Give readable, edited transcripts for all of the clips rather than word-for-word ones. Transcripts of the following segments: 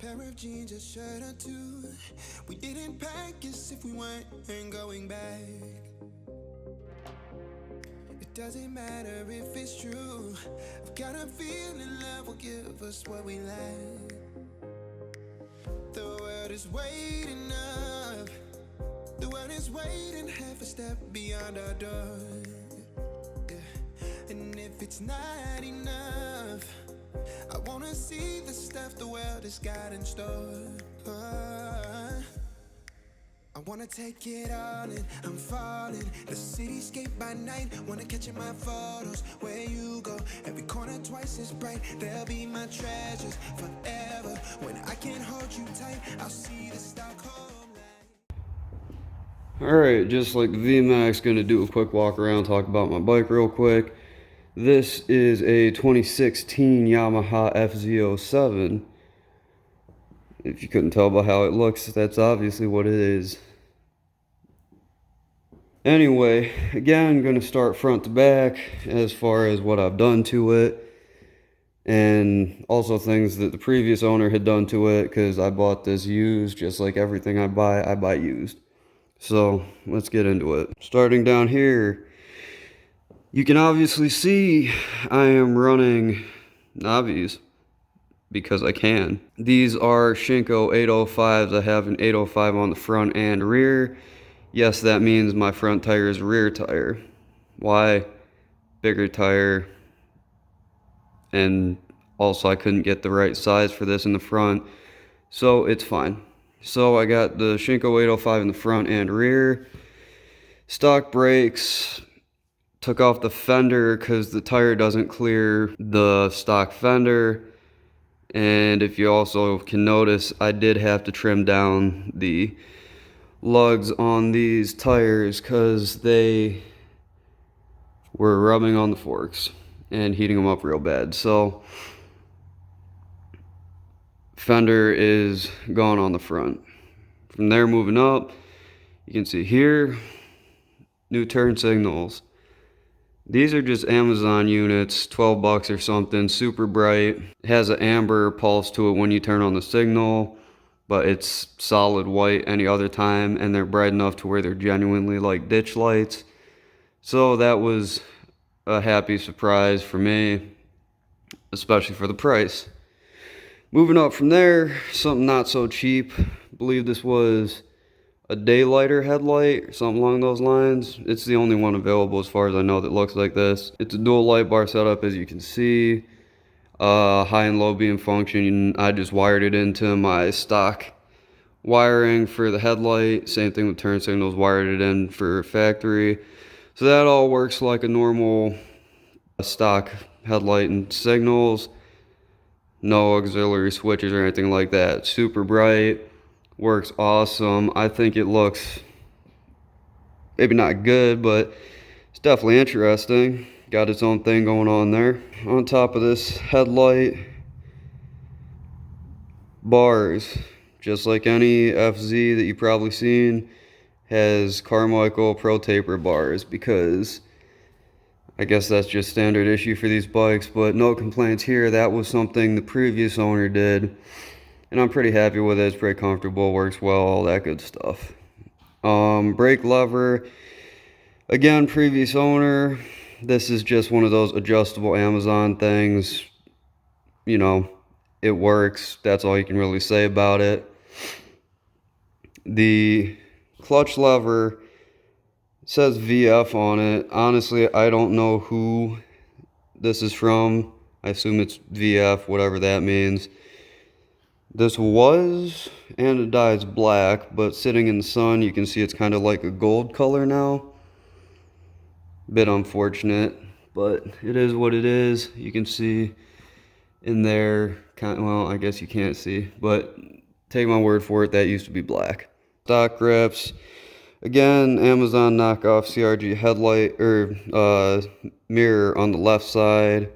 pair of jeans, a shirt or two. We didn't pack as if we weren't going back. It doesn't matter if it's true. I've got a feeling love will give us what we lack. The world is waiting up. The world is waiting half a step beyond our door. Yeah. And if it's not enough, I wanna see the stuff the world has got in store. I wanna take it all in, I'm falling. The cityscape by night, wanna catch in my photos. Where you go, every corner twice as bright. They'll be my treasures forever. When I can't hold you tight, I'll see the Stockholm light. Alright, just like the VMAX, gonna do a quick walk around, talk about my bike real quick. This is a 2016 Yamaha Fz07. If you couldn't tell by how it looks, that's obviously what it is. Anyway, again, I'm going to start front to back as far as what I've done to it. And also things that the previous owner had done to it, because I bought this used. Just like everything I buy used. So, let's get into it. Starting down here, you can obviously see I am running Navis. Because I can. These are Shinko 805s. I have an 805 on the front and rear. Yes, that means my front tire is a rear tire. Why? Bigger tire. And also I couldn't get the right size for this in the front. So it's fine. So I got the Shinko 805 in the front and rear. Stock brakes. Took off the fender because the tire doesn't clear the stock fender. And if you also can notice, I did have to trim down the lugs on these tires because they were rubbing on the forks and heating them up real bad. So fender is gone on the front. From there, moving up, you can see here, new turn signals. These are just Amazon units, 12 bucks or something, super bright. It has an amber pulse to it when you turn on the signal, but it's solid white any other time, and they're bright enough to where they're genuinely like ditch lights. So that was a happy surprise for me, especially for the price. Moving up from there, something not so cheap. I believe this was a daylighter headlight or something along those lines. It's the only one available as far as I know that looks like this. It's a dual light bar setup, as you can see. High and low beam function. I just wired it into my stock wiring for the headlight. Same thing with turn signals, wired it in for factory. So that all works like a normal stock headlight and signals. No auxiliary switches or anything like that. Super bright. Works awesome. I think it looks maybe not good, but it's definitely interesting. Got its own thing going on there. On top of this headlight, bars. Just like any FZ that you've probably seen, has Carmichael Pro Taper bars, because I guess that's just standard issue for these bikes, but no complaints here. That was something the previous owner did. And I'm pretty happy with it. It's pretty comfortable, works well, all that good stuff. Brake lever. Again, previous owner. This is just one of those adjustable Amazon things. You know, it works. That's all you can really say about it. The clutch lever says VF on it. Honestly, I don't know who this is from. I assume it's VF, whatever that means. This was anodized black, but sitting in the sun, you can see it's kind of like a gold color now. Bit unfortunate, but it is what it is. You can see in there, well, I guess you can't see, but take my word for it, that used to be black. Stock grips. Again, Amazon knockoff CRG headlight, or mirror on the left side.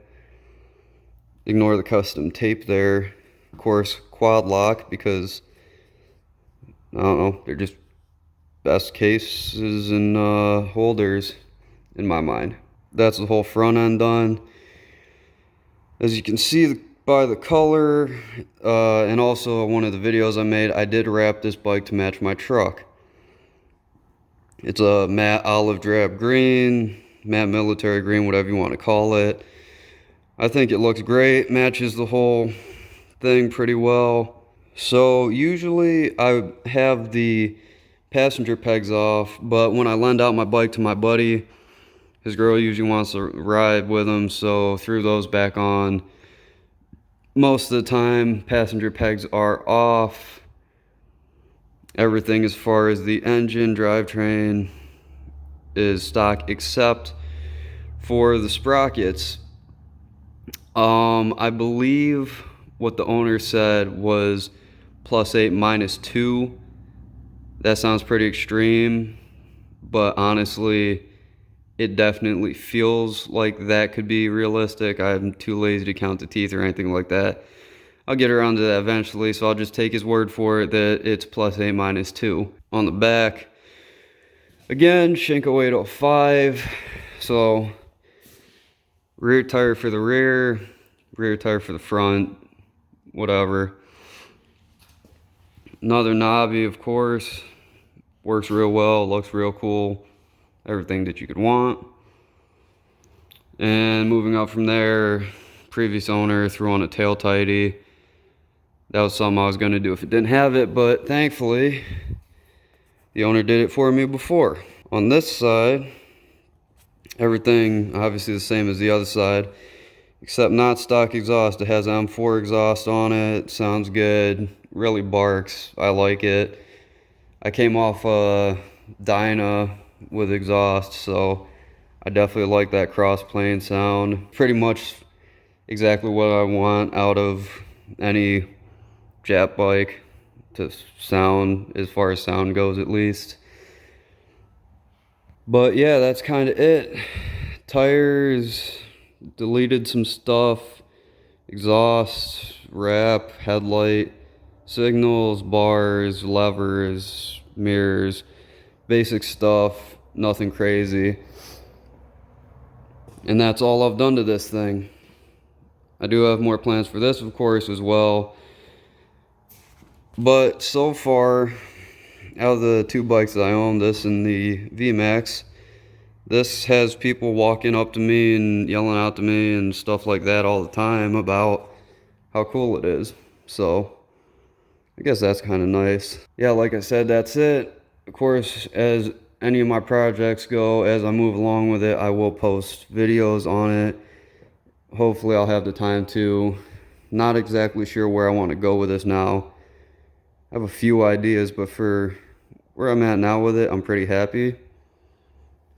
Ignore the custom tape there. Of course, quad lock, because I don't know, they're just best cases and holders in my mind. That's the whole front end done. As you can see, the by the color, and also one of the videos I made, I did wrap this bike to match my truck. It's a matte olive drab green, matte military green, whatever you want to call it. I think it looks great, matches the whole thing pretty well. So usually I have the passenger pegs off, but when I lend out my bike to my buddy, his girl usually wants to ride with him, so threw those back on. Most of the time, passenger pegs are off. Everything as far as the engine, drivetrain is stock except for the sprockets. I believe what the owner said was +8 -2. That sounds pretty extreme, but honestly, it definitely feels like that could be realistic. I'm too lazy to count the teeth or anything like that. I'll get around to that eventually, so I'll just take his word for it that it's +8 -2. On the back, again, Shinko 805. So, rear tire for the rear tire for the front, whatever. Another knobby, of course. Works real well, looks real cool. Everything that you could want. And moving up from there, previous owner threw on a tail tidy. That was something I was going to do if it didn't have it, but thankfully the owner did it for me before. On this side, everything obviously the same as the other side, except not stock exhaust. It has M4 exhaust on it. Sounds good, really barks. I like it. I came off Dyna with exhaust, so I definitely like that cross-plane sound. Pretty much exactly what I want out of any Jap bike to sound, as far as sound goes at least. But yeah, that's kind of it. Tires, deleted some stuff, exhaust, wrap, headlight, signals, bars, levers, mirrors, basic stuff, nothing crazy. And that's all I've done to this thing. I do have more plans for this, of course, as well. But so far, out of the two bikes that I own, this and the VMAX, this has people walking up to me and yelling out to me and stuff like that all the time about how cool it is. So, I guess that's kind of nice. Yeah, like I said, that's it. Of course, as any of my projects go, as I move along with it, I will post videos on it. Hopefully I'll have the time to. Not exactly sure where I want to go with this now. I have a few ideas, but for where I'm at now with it, I'm pretty happy.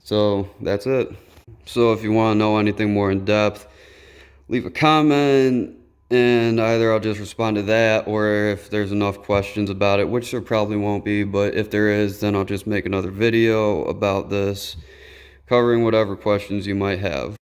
So that's it. So if you want to know anything more in depth, leave a comment, and either I'll just respond to that, or if there's enough questions about it, which there probably won't be, but if there is, then I'll just make another video about this, covering whatever questions you might have.